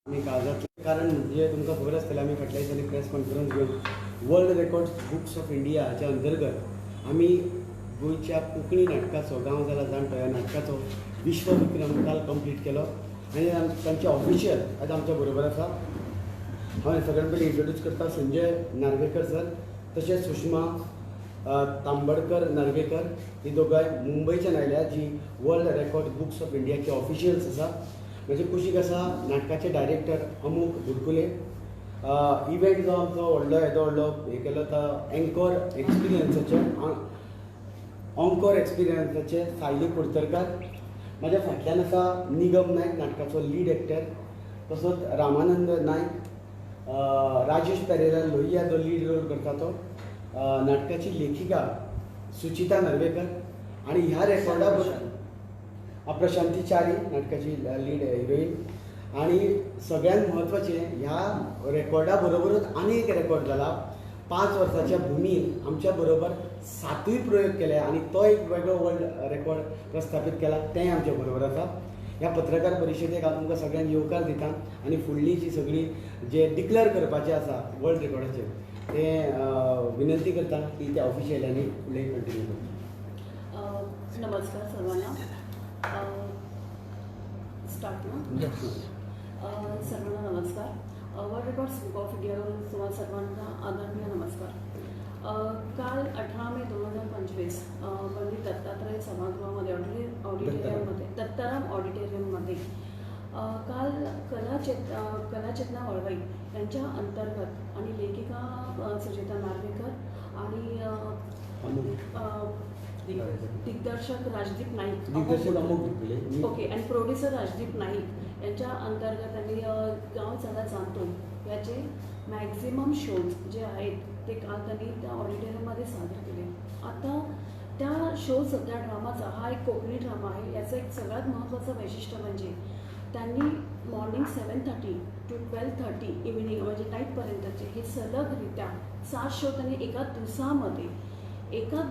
मी काळजातलं कारण म्हणजे तुमकां खबर आसतलें आमी फाटल्या दिसांनी प्रेस कॉन्फरन्स घेवन world records books of India हाच्या अंतर्गत आमी गोंयच्या कोंकणी नाटकाचो गांव जाला जाणटो ह्या नाटकाचो विश्वविक्रम काल कंप्लीट केलो आनी तांचे ऑफिशियल आज आमच्या बरोबर आसा. हांव सगळ्यान पयलीं इंट्रोड्यूस करता संजय नार्वेकर सर, तशेंच सुषमा तांबडकर नार्वेकर, ही दोगांय मुंबयच्यान आयल्या जी वर्ल्ड रेकॉर्ड बुक्स ऑफ इंडियाचे ऑफिशियल्स आसा. म्हणजे कुशीक आसा नाटकाचे डायरेक्टर अमूक बुडकुले, इव्हेंट जो आमचो व्हडलो हे केलो तो एंकोर एक्सपिरियन्साचे सायली कुडतरकार. म्हाज्या फाटल्यान आसा निगम नायक नाटकाचो लीड एक्टर, तसोच रामानंद नायक, राजेश पेरेरा लोहिया जो लीड रोल करता तो, नाटकाची लेखिका सुचिता नार्वेकर आणि ह्या रेकॉर्डा प्रशांती च्यारी नाटकाची लीड हिरोईन. आणि सगळ्यात म्हत्वाचें ह्या रेकॉर्डा बरोबरच आनी एक रेकॉर्ड जाला. 5 वर्साच्या भुमीन आमच्या बरोबर 7य प्रयोग केले आणि तो एक वेगळो वर्ल्ड रेकॉर्ड प्रस्थापीत केला, तें आमच्या बरोबर आसा. ह्या पत्रकार परिशदेक हांव तुमकां सगळ्यांक येवकार दिता आनी फुडली जी सगळी जे डिक्लेअर करपाचें आसा वर्ल्ड रेकॉर्डाचेर तें विनंती करता की त्या ऑफिशियलांनी फुडें कंटिन्यू करता. नमस्कार सर्वांना. स्टार्ट ना. सर्वांना नमस्कार. वर्ल्ड रेकॉर्ड्स बुक ऑफ इंडियावरून तुम्हाला सर्वांना आदरणीय नमस्कार. काल 18 मे 2025 पंडित दत्तात्रय सभागृहामध्ये ऑडिटोरियममध्ये दत्ताराम ऑडिटोरियममध्ये काल कलाचेतना वळवई यांच्या अंतर्गत आणि लेखिका सुचिता नार्वेकर आणि दिग्दर्शक राजदीप नाईक ओके आणि प्रोड्युसर राजदीप नाईक यांच्या अंतर्गत त्यांनी गाव चला जाणतो याचे मॅक्झिमम शोज जे आहेत ते काल त्यांनी त्या ऑडिटोरियममध्ये सादर केले. आता त्या शोज त्या ड्रामाचा हा एक कोकणी ड्रामा आहे. याचं एक सगळ्यात महत्त्वाचं वैशिष्ट्य म्हणजे त्यांनी मॉर्निंग 7:30 to 12:30 इव्हिनिंग म्हणजे नाईटपर्यंतचे हे सलगरित्या 7 शो त्यांनी एकाच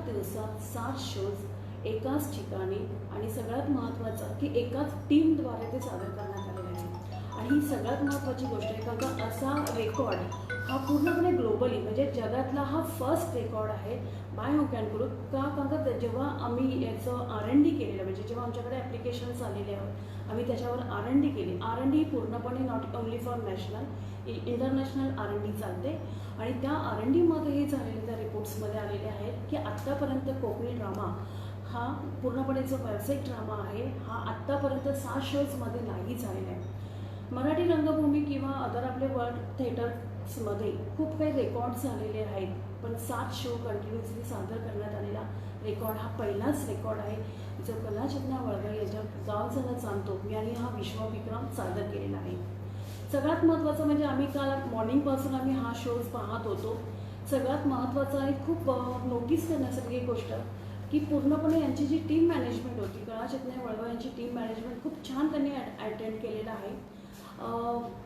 दिवसात 7 शोज एकाच ठिकाणी आणि सगळ्यात महत्त्वाचं की एकाच टीमद्वारे ते सादर करण्यात आलेले आहे. आणि ही सगळ्यात महत्त्वाची गोष्ट आहे कारण का असा रेकॉर्ड हा पूर्णपणे ग्लोबली म्हणजे जगातला हा फर्स्ट रेकॉर्ड आहे बाय हुकॅन ग्रुप. कारण का जेव्हा आम्ही याचं R&D केलेलं म्हणजे जेव्हा आमच्याकडे ॲप्लिकेशन्स आलेले आहेत आम्ही त्याच्यावर R&D केली. R&D पूर्णपणे not only for national international R&D चालते आणि त्या R&Dमध्ये हे झालेले त्या रिपोर्ट्समध्ये आलेले आहेत की आत्तापर्यंत कोकणी ड्रामा हा पूर्णपणे जो व्यावसायिक ड्रामा आहे हा आत्तापर्यंत 7 शोजमध्ये नाही झालेला आहे. मराठी रंगभूमी किंवा अदर आपले वर्ल्ड थिएटर्समध्ये खूप काही रेकॉर्ड्स झालेले आहेत पण 7 शो कंटिन्युअसली सादर करण्यात आलेला रेकॉर्ड हा पहिलाच रेकॉर्ड आहे जो कलाचेतना वळवई याच्या गाव चला जाणतो यांनी हा विश्वविक्रम सादर केलेला आहे. सगळ्यात महत्त्वाचं म्हणजे आम्ही काल मॉर्निंगपासून आम्ही हा शोज पाहत होतो. सगळ्यात महत्त्वाचं आणि खूप नोटीस करण्यासारखी एक गोष्ट की पूर्णपणे यांची जी टीम मॅनेजमेंट होती कलाचेतना वळवई यांची टीम मॅनेजमेंट खूप छान त्यांनी अटेंड केलेलं आहे.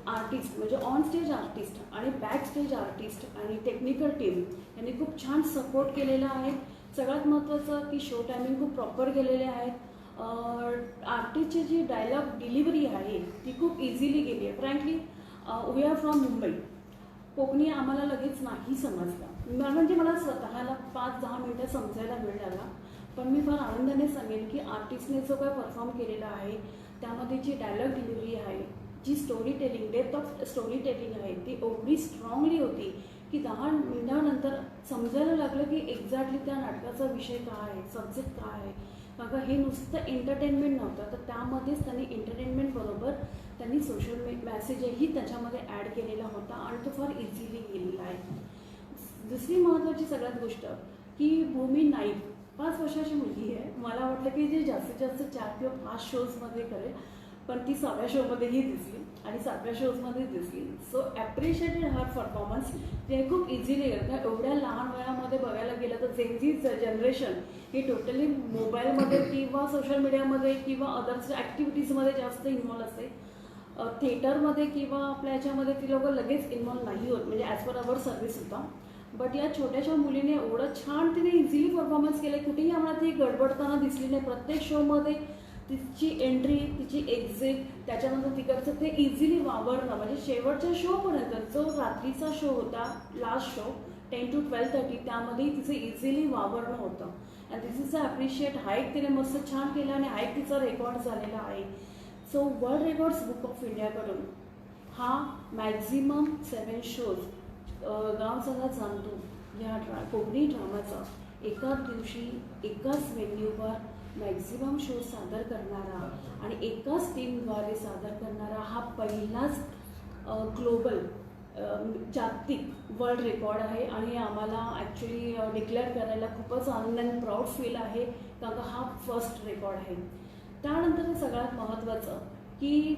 आर्टिस्ट म्हणजे ऑन स्टेज आर्टिस्ट आणि बॅक स्टेज आर्टिस्ट आणि टेक्निकल टीम यांनी खूप छान सपोर्ट केलेला आहे. सगळ्यात महत्त्वाचं की शो टायमिंग खूप प्रॉपर केलेले आहेत. आर्टिस्टची जी डायलॉग डिलिव्हरी आहे ती खूप इझिली गेली आहे. Frankly we are from Mumbai. Konkani आम्हाला लगेच नाही समजलं म्हणजे मला स्वतःला 5-10 मिनटं समजायला वेळ लागला पण मी फार आनंदाने सांगेन की आर्टिस्टने जो काय परफॉर्म केलेला आहे त्यामध्ये जी डायलॉग डिलिव्हरी आहे जी story telling depth of story telling आहे ती एवढी स्ट्रॉंगली होती की 10 मिनिटानंतर समजायला लागलं की एक्झॅक्टली त्या नाटकाचा विषय काय आहे सब्जेक्ट काय आहे. कारण हे नुसतं एंटरटेनमेंट नव्हतं तर त्यामध्येच त्यांनी एंटरटेनमेंटबरोबर त्यांनी सोशल मेसेजही त्याच्यामध्ये ॲड केलेला होता आणि तो फार इझिली गेलेला आहे. दुसरी महत्त्वाची सगळ्यात गोष्ट की भूमी नाईक 5 वर्षाची मुलगी आहे. मला वाटलं की जे जास्तीत जास्त 4 किंवा 5 शोजमध्ये करेल पण ती 6व्या शोमध्येही दिसली आणि 7व्या शोजमध्ये दिसली. सो ॲप्रिशिएटेड हर परफॉर्मन्स. ते खूप इझिली एवढ्या लहान वयामध्ये बघायला गेलं तर जेनझी जनरेशन ही टोटली मोबाईलमध्ये किंवा सोशल मीडियामध्ये किंवा अदर्स ॲक्टिव्हिटीजमध्ये जास्त इन्व्हॉल्व असते. थिएटरमध्ये किंवा आपल्या ह्याच्यामध्ये ती लोकं लगेच इन्व्हॉल्व नाही होत म्हणजे ॲज पर अवर सर्व्हिस होता. बट या छोट्याशा मुलीने एवढं छान तिने इझिली परफॉर्मन्स केलं कुठेही आम्हाला ती गडबडताना दिसली नाही. प्रत्येक शोमध्ये तिची एंट्री, तिची एक्झिट, त्याच्यानंतर तिकडचं ते इझिली वावरणं, म्हणजे शेवटच्या शोपर्यंत जो रात्रीचा शो होता, लास्ट शो 10 to 12:30, त्यामध्ये तिचं इझिली वावरणं होतं. And this is a appreciate. Hike तिने मस्त छान केलं आणि हाईक तिचा रेकॉर्ड झालेला आहे. So world records book of इंडियाकडून हा मॅक्झिमम 7 शोज गाव सगळा जाणतो या कोकणी ड्रामाचा एकाच दिवशी एकाच व्हेन्यूवर मॅक्झिमम शो सादर करणारा आणि एकाच टीमद्वारे सादर करणारा हा पहिलाच ग्लोबल जागतिक वर्ल्ड रेकॉर्ड आहे. आणि आम्हाला ॲक्च्युली डिक्लेअर करायला खूपच आनंद आणि प्राऊड फील आहे, कारण का हा फर्स्ट रेकॉर्ड आहे. त्यानंतर सगळ्यात महत्त्वाचं की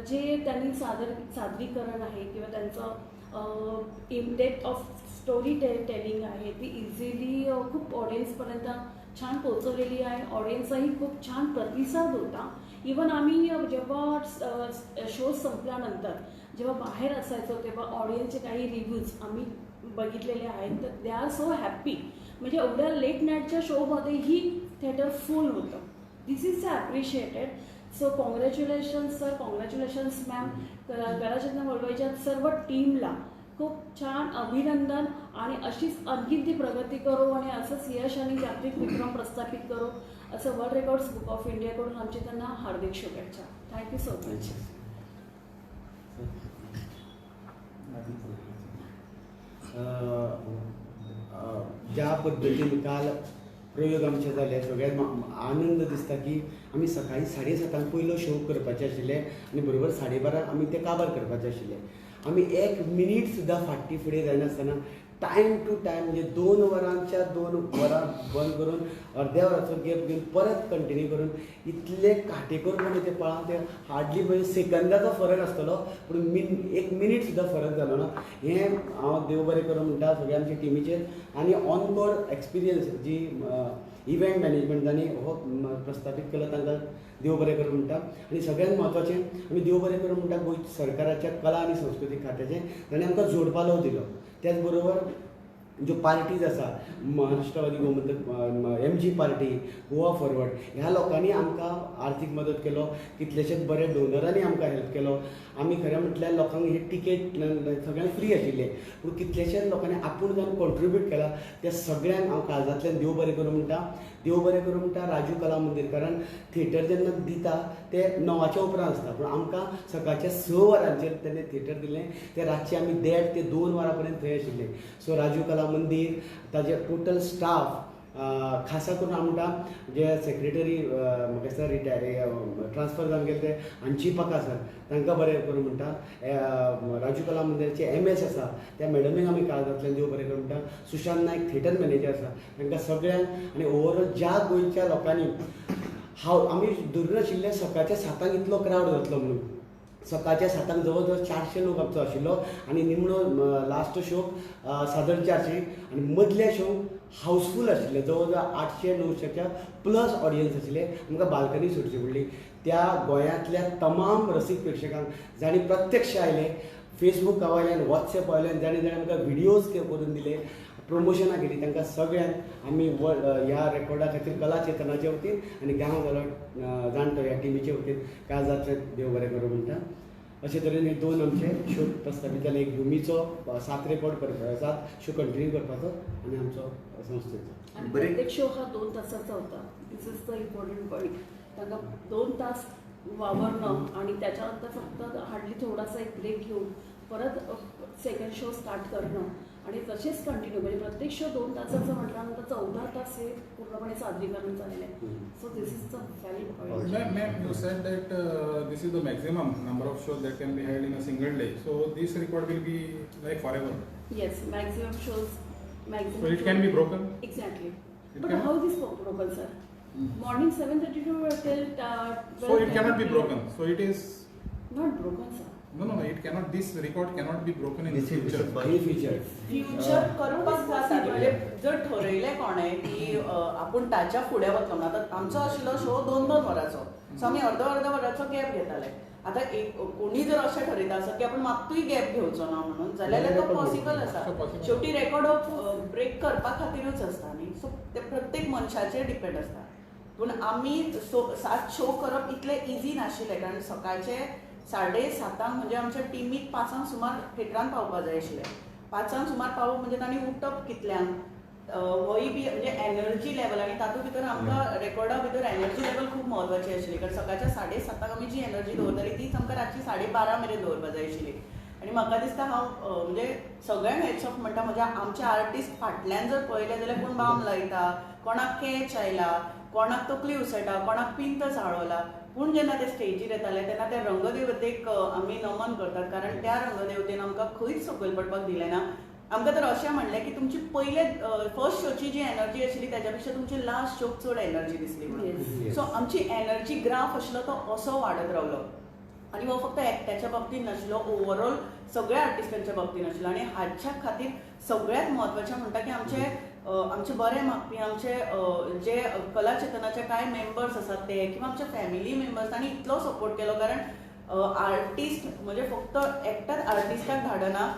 जे त्यांनी सादरीकरण आहे किंवा त्यांचं इनडेप्थ ऑफ स्टोरी टेलिंग आहे ती इझिली खूप ऑडियन्सपर्यंत छान पोचवलेली आहे. ऑडियन्सचाही खूप छान प्रतिसाद होता. इवन आम्ही जेव्हा शो संपल्यानंतर जेव्हा बाहेर असायचो तेव्हा ऑडियन्सचे काही रिव्ह्यूज आम्ही बघितलेले आहेत, तर दे आर सो हॅप्पी. म्हणजे एवढ्या लेट नाईटच्या शोमध्येही थिएटर फुल होतं. This is appreciated. So congratulations sir, congratulations ma'am. गडाचंद्र वळवईच्या सर्व टीमला खूप छान अभिनंदन आणि अशीच आणखीन ती प्रगती करू आणि असंच यश आणि जागतिक विक्रम प्रस्थापित करू असं वर्ल्ड रेकॉर्ड्स बुक ऑफ इंडियाकडून आमचे त्यांना हार्दिक शुभेच्छा. Thank you so much. ज्या पद्धतीने काल प्रयोग आमचे जाले सगळ्यात आनंद दिसता की आमी सकाळी 7:30 पयलो शो करपाचे आशिल्ले आनी बरोबर 12:30 आमी ते काबार करपाचे आशिल्ले. आमी 1 मिनीट सुद्दां फाटी फुडें जायनासतना टायम टू टायम म्हणजे 2 वरांच्या 2 वरां बंद करून अर्द्या वराचो गॅप घेवन परत कंटिन्यू करून इतले काटेकोरपणे ते पळोवन ते हार्डली म्हणजे सेकंदाचो फरक आसतलो पूण 1 मिनीट सुद्दां फरक जालो ना. हें हांव देव बरें करूं म्हणटा सगळ्या आमच्या टिमीचेर. आनी ऑन बोर्ड एक्सपिरियन्स जी इव्हेंट मॅनेजमेंटांनी हो प्रस्थापीत केलो तांकां देव बरें करूं म्हणटा. आनी सगळ्यांत म्हत्वाचें आमी देव बरें करूं म्हणटा गोंय सरकाराच्या कला आनी संस्कृती खात्याचें ताणें आमकां जोडपालव दिलो. त्याच बरोबर ज्यो पार्टीज आसा Maharashtrawadi Gomantak MG party, Goa forward ह्या लोकांनी आमकां आर्थीक मदत केलो. कितलेशेच बरे डोनरांनी आमकां हेल्प केलो. आमी खरें म्हटल्यार लोकांक ही टिकेट सगळ्यांक फ्री आशिल्ले पूण कितलेशेच लोकांनी आपूण जावन कॉन्ट्रिब्यूट केला. त्या सगळ्यांक हांव काळजांतल्यान देव बरें करूं म्हणटा. देव बरें करूं म्हणटा राजू कला मंदिर. कारण थिएटर जेन्ना दिता ते 9च्या उपरांत आसता पूण आमकां सकाळच्या 6 वरांचेर तेणें थिएटर दिलें. ते रातचे आमी 1:30 ते 2 वरां पर्यंत थंय आशिल्ले. सो राजू कला मंदिर ताजे टोटल स्टाफ खासा करून हांव म्हणटा जे सेक्रेटरी म्हाका दिसता रिटायर ट्रान्सफर जावन गेले ते हांची पका सर तांकां बरें करूं म्हणटा. राजू कला मंदिराचे MS आसा त्या मॅडमीक आमी काळजांतल्यान देव बरें करूं म्हणटा. सुशांत नायक थिएटर मॅनेजर आसा तांकां सगळ्यांक आनी ओवरऑल ज्या गोंयच्या लोकांनी आमी धरून सकाळच्या 7 इतलो क्रावड जातलो म्हणून. सकाळच्या 7 जवळ जवळ 400 लोक आमचो आशिल्लो आनी निमणो लास्ट शो सादारण 400 आनी मदल्या शो हावसफूल आशिल्ले. जवळ जवळ 800-900च्या प्लस ऑडियन्स आशिल्ले. आमकां बाल्कनी सोडची पडली. त्या गोंयांतल्या तमाम रसीक प्रेक्षकांक जाणी प्रत्यक्ष आयले, फेसबूक वयल्यान WhatsApp वयल्यान जाणी आमकां व्हिडियोज करून दिले, प्रमोशनां केली. तांकां सगळ्यांक आमी ह्या रेकॉर्डा खातीर कला चेतनाचे वतीन आनी गांव जालो जाणटो ह्या टिमीचे वतीन काळजांतल्यान देव बरें करूं म्हणटा. अशे तरेन हे 2 आमचे शो प्रस्थापीत जाले. एक भुमीचो 7 रेकॉर्ड करपाचो 7 शो कंटिन्यू करपाचो आनी आमचो संस्थेचो. आणि प्रत्येक शो हा 2 तासाचा होता. दिस इज द इम्पॉर्टंट पॉईंट. तांकां 2 तास वावरणं आणि त्याच्यानंतर फक्त हार्डली थोडासा एक ब्रेक घेऊन परत सेकंड शो स्टार्ट करणं आणि तसेच कंटिन्यू म्हणजे प्रत्येक शो 2 तासाचं म्हटल्यानंतर 14 तास हे पूर्णपणे सादरीकरण झालेलं आहे. So this is the valid point. Ma'am, you said that this is the maximum number of shows that can be held in a single day. So this record will be like forever. Yes, maximum shows. So it can be broken. Exactly. It But can- how this broken, sir? Morning 7:30 to till 12. So it cannot be broken. So it is Not broken, sir. no. It cannot. This record cannot be broken in the This is future. In future future करपाक जाता म्हणजे जर ठरयलें कोणें की आपूण ताच्या फुडें वतलो ना. आतां आमचो आशिल्लो शो 2-2 वरांचो. सो आमी अर्द वराचो गॅप घेताले. आतां एक कोणी जर अशें ठरयता आसत की आपूण मात्तूय गॅप घेवचो ना म्हणून जाल्यार तो पॉसिबल आसा. शेवटी रेकॉर्ड ब्रेक करपा खातीरूच आसता न्ही. सो ते प्रत्येक मनशाचेर डिपेंड आसता. पूण आमी 7 शो करप इतलें इजी नाशिल्लें, कारण सकाळचे 7:30 म्हणजे आमच्या टिमीक 5 सुमार थिएटरान पावपा जाय आशिल्लें. 5 सुमार पावप म्हणजे तांणी उठप कितल्यांक, होय बी म्हणजे एनर्जी लेवल, आनी तातूंत भितर आमकां रेकॉर्डा भितर एनर्जी लेवल खूब म्हत्वाची आशिल्ली, कारण सकाळच्या 7:30 आमी जी एनर्जी दवरताली तीच आमकां रातची 12:30 मेरेन दवरपा जाय आशिल्ली. आनी म्हाका दिसता हांव म्हणजे सगळ्यांक हेड्स ऑफ म्हणटा, म्हणजे आमचे आर्टिस्ट फाटल्यान जर पळयले जाल्यार कोण बाम लायता, कोणाक कॅच आयला, कोणाक तकली उसळटा, कोणाक पिंत चाळवला, पूण जेन्ना ते स्टेजीर येताले तेन्ना ते रंगदेवतेक आमी नमन करतात, कारण त्या रंगदेवतेन आमकां खंयच सकयल पडपाक दिलें ना. आमकां तर अशें म्हणलें की तुमची फर्स्ट शोची जी एनर्जी आशिल्ली त्याच्या पेक्षा तुमची लास्ट शोक चड एनर्जी दिसली म्हणून. सो आमची एनर्जी ग्राफ आशिल्लो तो असो वाडत रावलो. आनी हो फक्त एकट्याच्या बाबतींत नाशिल्लो, ओवरऑल सगळ्या आर्टिस्टांच्या बाबतींत आशिल्लो. आनी हाच्या खातीर सगळ्यात म्हत्वाचें म्हणटा की आमचे बरे मागपी, आमचे जे कला चेतनाचे कांय मेंबर्स आसात ते, किंवा आमचे फॅमिली मेंबर्स, तांणी इतलो सपोर्ट केलो. कारण आर्टिस्ट म्हणजे फक्त एकटाच आर्टिस्टाक धाडना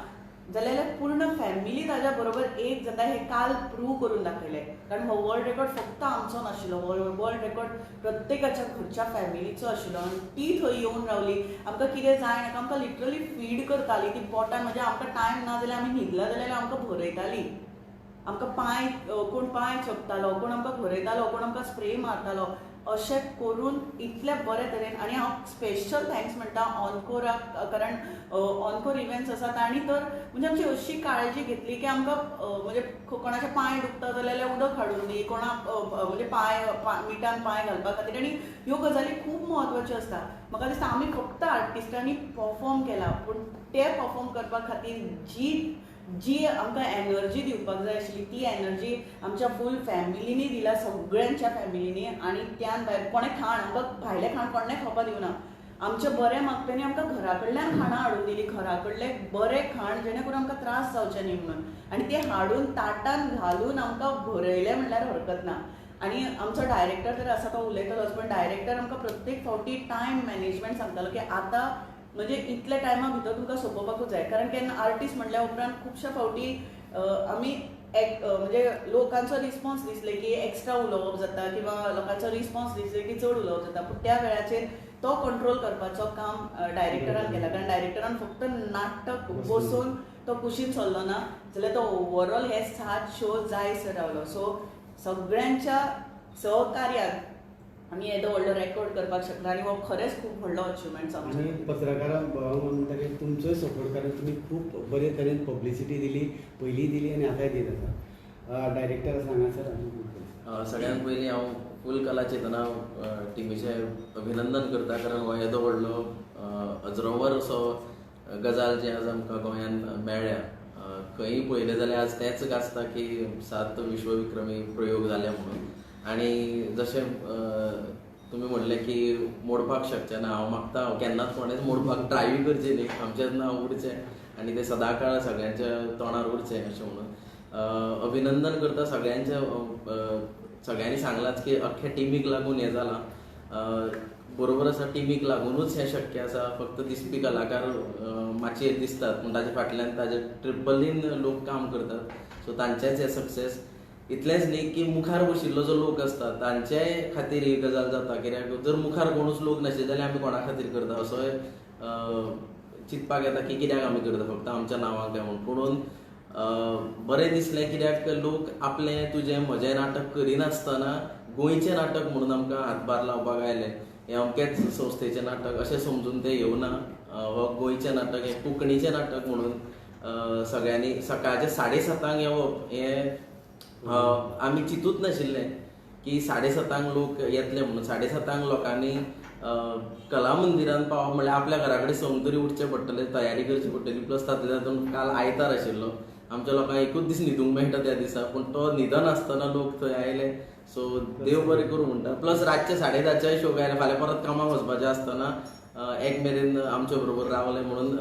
जाल्यार पूर्ण फॅमिली ताज्या बरोबर एक जाता, हे काल प्रूव करून दाखयलें. कारण हो वर्ल्ड रेकॉर्ड फक्त आमचो नाशिल्लो, वर्ल्ड रेकॉर्ड प्रत्येकाच्या घरच्या फॅमिलीचो आशिल्लो. आनी ती थंय येवन रावली. आमकां कितें जाय नाका आमकां लिटरली फीड करताली ती बोटां, म्हणजे आमकां टायम ना जाल्यार आमी न्हिदला जाल्यार आमकां भरयताली. आमकां कोण पांय चपतालो, कोण आमकां भरयतालो, कोण आमकां स्प्रे मारतालो. अशें करून इतल्या बरे तरेन, आनी हांव स्पेशल थँक्स म्हणटा ऑनकोराक, कारण ऑनकोर इव्हेंट्स आसा तांणी तर म्हणजे आमची अशी काळजी घेतली की आमकां म्हणजे कोणाचे पांय दुखता जाल्यार उदक हाडून दी, कोणाक म्हणजे मिठान पांय घालपा खातीर, आनी ह्यो गजाली खूब म्हत्वाच्यो आसता. म्हाका दिसता आमी फक्त आर्टिस्टांनी परफॉर्म केला, पूण ते परफॉर्म करपा खातीर जी आमकां एनर्जी दिवपाक जाय आशिल्ली ती एनर्जी आमच्या फूल फॅमिलीनी दिला, सगळ्यांच्या फॅमिलीनी. आनी त्यान भायर कोणें खाण, आमकां भायलें खाण कोणें खावपा दिवना. आमच्या बऱ्या मागप्यांनी आमकां घरा कडल्यान खाणां हाडून दिली, घरा कडलें बरें खाण, जेणे करून आमकां त्रास जावचे न्ही म्हणून. आनी तें हाडून ताटान घालून आमकां भरयलें म्हणल्यार हरकत ना. आनी आमचो डायरेक्टर तर आसा तो उलयतलोच, पण डायरेक्टर आमकां प्रत्येक फावटी टायम मॅनेजमेंट सांगतालो की आतां म्हणजे इतल्या टायमा भितर तुमकां सोंपोवपाकूच जाय. कारण केन्ना आर्टिस्ट म्हणल्या उपरांत खुबश्या फावटी आमी म्हणजे लोकांचो रिस्पॉन्स दिसले की एक्स्ट्रा उलोवप जाता, किंवा लोकांचो रिस्पॉन्स दिसले की चड उलोवप जाता, पूण त्या वेळाचेर तो कंट्रोल करपाचो काम डायरेक्टरान केला. कारण डायरेक्टरान फक्त नाटक बसोवन तो कुशीन चल्लो ना, जाल्यार तो ओवरऑल हे 7 शो जायसर रावलो. सो सगळ्यांच्या सहकार्यान आमी येदो व्हडलो रेकॉर्ड करपाक शकता, आनी हो खरेंच खूब व्हडलो अचिवमेंट आमचो. आनी पत्रकारां म्हणटा की तुमचोय सपोर्ट कारण तुमी खूब बरे तरेन पब्लिसिटी दिली, पयलीं दिली आनी आतांय दीत आसा. डायरेक्टर सांगा सर. सगळ्यांत पयलीं हांव फूल कला चेतना टिमीचें अभिनंदन करता, कारण हो येदो व्हडलो अजरावर असो गजाल जे आज आमकां गोंयांत मेळ्ळ्या. खंयी पळयलें जाल्यार आज तेंच गाजता की 7 विश्वविक्रमी प्रयोग जाले म्हणून. आनी जशें तुमी म्हणलें की मोडपाक शकचें ना, हांव मागता केन्नाच कोणेंच मोडपाक ट्रायूय करचें न्ही, आमचेंच नांव उरचें आनी तें सदांकाळ सगळ्यांच्या तोंडार उरचें अशें म्हणून अभिनंदन करता सगळ्यांचें. सगळ्यांनी सांगलांच की अख्ख्या टिमीक लागून हें जालां. बरोबर आसा, टिमीक लागूनच हें शक्य आसा. फक्त दिसपी कलाकार माचयेर दिसतात, पूण ताचे फाटल्यान ताचे ट्रिपलीन लोक काम करतात. सो तांचेंच हें सक्सेस. इतलेंच न्ही की मुखार बशिल्लो जो लोक आसता तांचे खातीर ही गजाल जाता, कित्याक जर मुखार कोणूच लोक नाशिल्ले जाल्यार आमी कोणा खातीर करता असोय चिंतपाक येता की कित्याक आमी करता फक्त आमच्या नांवाक काय म्हणून. पुणून बरें दिसलें कित्याक लोक आपलें तुजें म्हजें नाटक करिनासतना गोंयचें नाटक म्हणून आमकां हातभार लावपाक आयले. हें अमकेच संस्थेचें नाटक अशें समजून ते येवना. हो गोंयचें नाटक, हें कोंकणीचें नाटक म्हणून सगळ्यांनी सकाळचे 7:30 येवप हें आमी चिंतूच नाशिल्लें की 7:30 लोक येतले म्हणून. 7:30 लोकांनी कला मंदिरान पावप म्हणल्यार आपल्या घरा कडेन सवंग तरी उठचें पडटलें, तयारी करची पडटली. प्लस तातूंत काल आयतार आशिल्लो, आमच्या लोकांक एकूच दीस न्हिदूंक मेळटा त्या दिसा, पूण तो न्हिदन आसतना लोक थंय आयले. सो देव बरें करूं म्हणटा. प्लस रातचे 10:30 शो आयले, फाल्यां परत कामाक वचपाचें आसतना 1 मेरेन आमचे बरोबर रावले म्हणून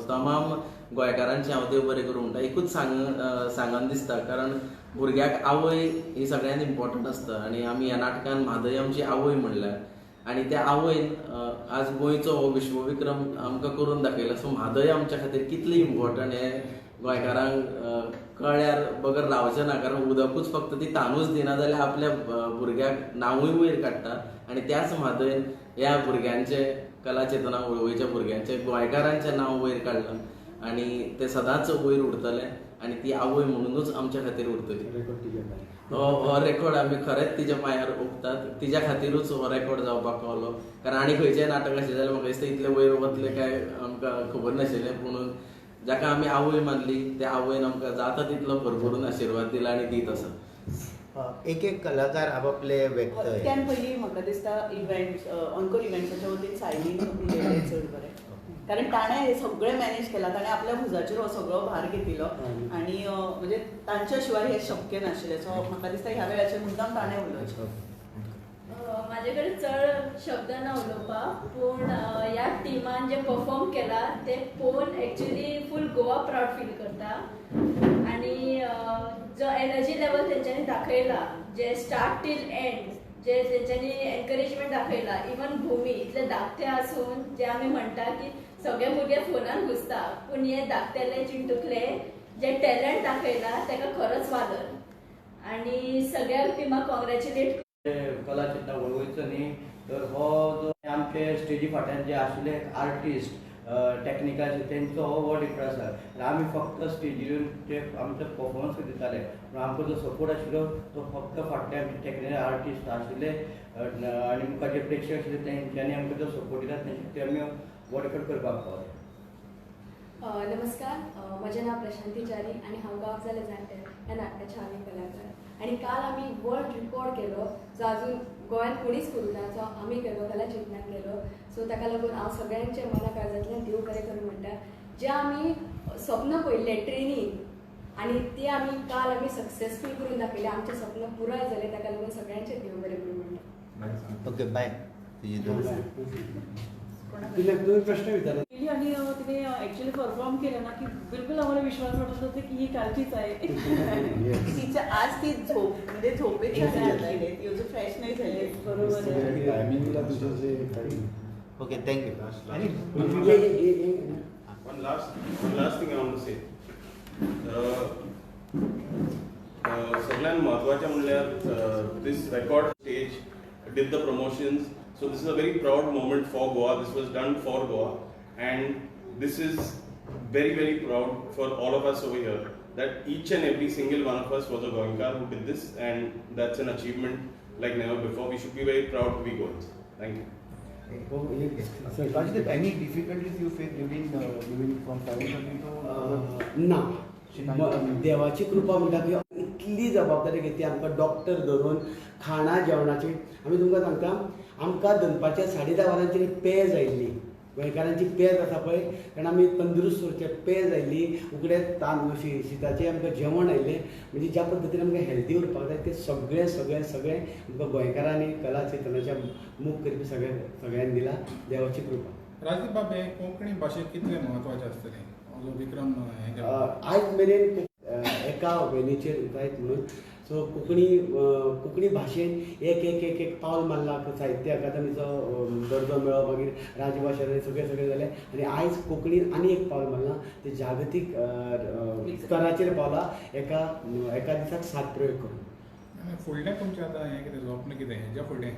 तमाम गोंयकारांचें हांव देव बरें करूं म्हणटा. एकूच सांगन दिसता, कारण भुरग्याक आवय ही सगळ्यांत इम्पॉर्टंट आसता. आनी आमी ह्या नाटकान म्हादय आमची आवय म्हणल्यार, आनी त्या आवयन आज गोंयचो हो विश्वविक्रम आमकां करून दाखयला. सो म्हादय आमच्या खातीर कितली इम्पॉर्टंट हे गोंयकारांक कळ्यार बगर रावचें ना. कारण उदकूच फक्त ती तानूच दिना जाल्यार आपल्या भुरग्याक नांवूय वयर काडटा. आनी त्याच म्हादयन ह्या भुरग्यांचे कला चेतना वळवयच्या भुरग्यांचे गोंयकारांचें नांव वयर काडलां आनी ते सदांच वयर उरतले. आनी ती आवय म्हणूनच आमच्या खातीर उरतली. हो रेकॉर्ड आमी खरेंच तिच्या पांयार ओंपतात. तिच्या खातीरूच हो रेकॉर्ड जावपाक पावलो. कारण आनी खंयचेंय नाटक आशिल्लें जाल्यार म्हाका दिसता इतलें वयर वतलें काय आमकां खबर नाशिल्लें. पूण जाका आमी आवय मानली त्या आवयन आमकां जाता तितलो भरभरून आशिर्वाद दिला आनी दीत आसा. एक एक कलाकार आपापले व्यक्तय. त्यान पयलीं म्हाका दिसता इव्हेंट्स ऑनकोर इव्हेंट्साच्या वतीन सायलीन उलयलें चड बरें. कारण ताणें हे सगळें मॅनेज केलां. ताणें आपल्या भुजाचेर हो सगळो भार घेतिलो आनी म्हणजे तांच्या शिवाय हें शक्य नाशिल्लें. सो म्हाका दिसता ह्या वेळाचेर मुद्दाम ताणें उलोवचें. म्हाजे कडेन चड शब्द ना उलोवपाक. पूण ह्या टिमान जे परफॉर्म केला ते पळोवन एक्चुली फूल गोवा प्रावड फील करता. आनी जो एनर्जी लेवल तेंच्यांनी दाखयला जे स्टार्ट टील एंड जे तेंच्यांनी एनकरेजमेंट दाखयला. इवन भुमी इतले धाकटे आसून जे आमी म्हणटा की सगळे भुरगे फोनान घुसता पूण हे धाकटेले चिंटूकले जे टॅलंट दाखयला ताका खरोच वादर. आनी सगळ्या टिमाक कॉंग्रॅच्युलेट. कला चेतना वळवयचो न्ही तर हो जो आमचे स्टेजी फाटल्यान जे आशिल्ले आर्टिस्ट टॅक्निकल तेंचो हो व्हड इम्प्रेस आसा. आमी फक्त स्टेजीर जे आमचो परफॉर्मन्स दिताले पूण आमकां जो सपोर्ट आशिल्लो तो फक्त फाटले आमचे टॅक्निकल आर्टिस्ट आशिल्ले आनी मुखार जे प्रेक्षक आशिल्ले तेंच्यांनी आमकां जो सपोर्ट दिला ते आमी व्हड करपाक पावले. नमस्कार, म्हजें नांव प्रशांती च्यारी आनी हांव गांवजाले जाणटे ह्या नाटकाचे आमी कलाकार. आनी काल आमी वर्ल्ड रिकॉर्ड केलो जो आजून गोंयांत कोणीच करूं ना, जो आमी केलो कला चेतनान केलो. सो ताका लागून हांव सगळ्यांचे मना काळजांतल्यान देव बरें करूं म्हणटा. जे आमी स्वप्न पळयल्ले ट्रेनीन आनी ते आमी काल आमी सक्सेसफूल करून दाखयले. आमचें स्वप्न पुराय जालें. ताका लागून सगळ्यांचे देव बरें करूं म्हणटा. Okay bye. तुम्ही प्रश्न विचारला आणि तिने ऍक्च्युली परफॉर्म केलं ना की बिलकुल आम्हाला विश्वास वाटत होता की ही कालचीच आहे. तिच्या आज ती झोप म्हणजे झोपेच्या ती अजून फ्रेश नाही झाली. बरोबर आहे. Okay thank you. One last thing I want to say. सगळ्यात महत्वाचे म्हणल्यार this record stage did the promotions. So this is a very proud moment for Goa. This was done for Goa, and this is very, very proud for all of us over here that each and every single one of us was a Goenkar who did this, and that's an achievement like never before. We should be very proud to be Goans. Thank you. Rajdeep, any difficulties you faced during from 7:30 to ना देवाची कृपा म्हणटा की इतली जबाबदारी घेतली आमकां doctor धरून खाणा जेवणाची. आमी तुमकां सांगता आमकां दनपारच्या 10:30 वरांचेर पेज आयिल्ली. गोंयकारांची पेज आसा पळय कारण आमी तंदुरुस्त उरचे पेज आयिल्ली. उकडे शिताचें आमकां जेवण आयिल्लें. म्हणजे ज्या पद्दतीन आमकां हेल्दी उरपाक जाय ते सगळें सगळें सगळें आमकां गोंयकारांनी कला चेतनाच्या मूख करपी सगळ्यांनी दिला. देवाची कृपा. राजदीप बाबे, कोंकणी भाशेक कितलें म्हत्वाचें आसतलें जो विक्रम हें केलो? आयज मेरेन एका वेनीचेर जायत म्हणून सो कोंकणी भाशेन एक पावल मारला. साहित्य अकादमीचो दर्जो मेळ्ळो, मागीर राजभाशा सगळें जालें आनी आयज कोंकणीन आनी एक पावल मारलां. ते जागतीक स्तराचेर पावला एका दिसाक 7 प्रयोग करून. फुडलें तुमचें आतां हें कितें स्वप्न कितें हेज्या फुडें?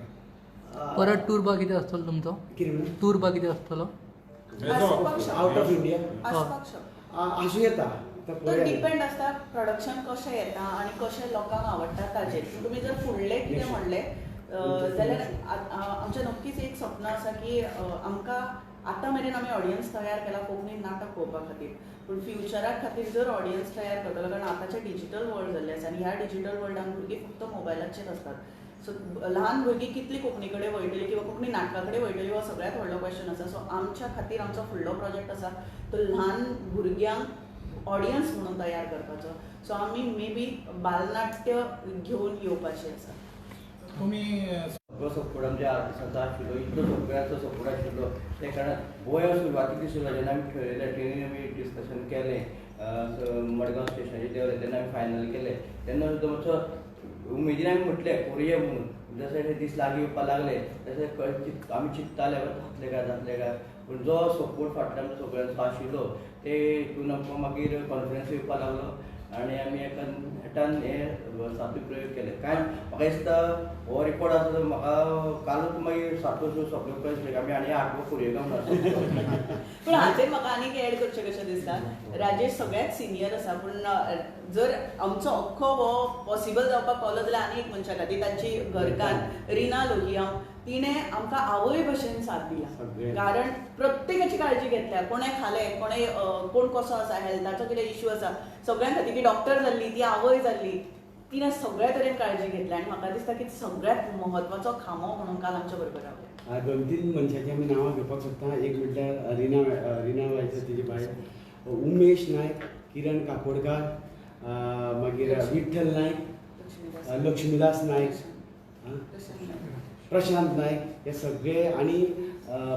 परत टूर बा कितें आसतलो तुमचो? कितें म्हणून टूर बा कितें आसतलो? आउट ऑफ इंडिया आसपाक शकता. आसूं येता. तो डिपेंड आसता प्रोडक्शन कशें येता आनी कशें लोकांक आवडटा ताचेर. तुमी जर फुडलें कितें म्हणलें जाल्यार आमचें नक्कीच एक स्वप्न आसा की आमकां आतां मेरेन आमी ऑडियन्स तयार केला कोंकणी नाटक पळोवपा खातीर. पूण फ्युचरा खातीर जर ऑडियन्स तयार करतलो कारण आतांचें डिजिटल वर्ल्ड जाल्लें आसा आनी ह्या डिजिटल वर्ल्डान भुरगीं फक्त मोबायलाचेर आसतात. सो ल्हान भुरगीं कितली कोंकणी कडेन वळटली किंवा कोंकणी नाटका कडेन वळटली हो सगळ्यात व्हडलो क्वेश्चन आसा. सो आमच्या खातीर आमचो फुडलो प्रोजेक्ट आसा तो ल्हान भुरग्यांक ऑडियन्स म्हणून तयार करपाचो. सो आमी मे बी बालनाट्य घेवन येवपाचें आसा. तुमी सगळो सपोर्ट आमच्या आर्टिस्टांचो आशिल्लो, इतलो सगळ्यांचो सपोर्ट आशिल्लो. ते कारणान गोंया सुरवातीक दिसलो जेन्ना आमी ठरयलें ट्रेनीन आमी डिस्कशन केलें मडगांव स्टेशनाचेर देवले तेन्ना आमी फायनल केलें तेन्ना सुद्दां मातसो उमेदीन आमी म्हटलें करुया म्हणून. जसे ते दीस लागीं येवपाक लागले तशें आमी चिंत्ताले जातले काय पूण जो सपोर्ट फाटल्यान सगळ्यांचो आशिल्लो ते हितून आमकां मागीर कॉन्फिडन्स येवपाक लागलो आनी आमी हेटान हे सातूय प्रयोग केले काय म्हाका दिसता हो रिकॉर्ड आसा तो म्हाका कालूच मागीर सातूय सगळे पळय आमी आनी 8 वर फुडें गावना पण हाचेर म्हाका आनीक एड करचें कशें दिसता राजेश सगळ्यात सिनियर आसा पूण जर आमचो अख्खो हो पॉसिबल जावपाक पावलो जाल्यार आनी एक मनशा खातीर तांची घरकान्न रिना लोहिया तिणें आमकां आवय भशेन साथ दिला कारण प्रत्येकाची काळजी घेतल्या कोणें खालें कोण कसो आसा हेल्थाचो कितें इश्यू आसा सगळ्यां खातीर ती डॉक्टर जाल्ली ती आवय जाल्ली तिणें सगळ्या तरेन काळजी घेतल्या आनी म्हाका दिसता की सगळ्यात म्हत्वाचो खांबो म्हणून काल आमच्या बरोबर रावले 2-3 मनशांची आमी नांवां घेवपाक सोदता एक म्हटल्यार रिना वायकर तिची बायल उमेश नायक किरण काकोडकार मागीर विठ्ठल नायक लक्ष्मीदास नायक प्रशांत नायक हे सगळे आनी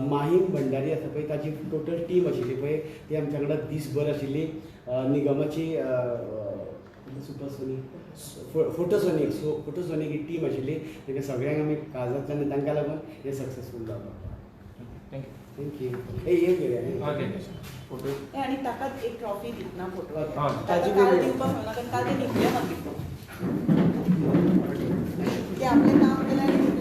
माहीम भंडारी आसा पळय ताची टोटल टीम आशिल्ली पळय ती आमच्या वांगडा दीसभर आशिल्ली निगमाची फोटोसोनीक ही टीम आशिल्ली तांकां सगळ्यांक आमी काळजांतल्यान आनी तांकां लागून हे सक्सेसफूल जालो थँक्यू आनी ताका एक ट्रॉफी दितना फोटो ताची काल दिवपाक मेळना कारण काल ते न्हिदले मागीर ते आपलें काम केलें आनी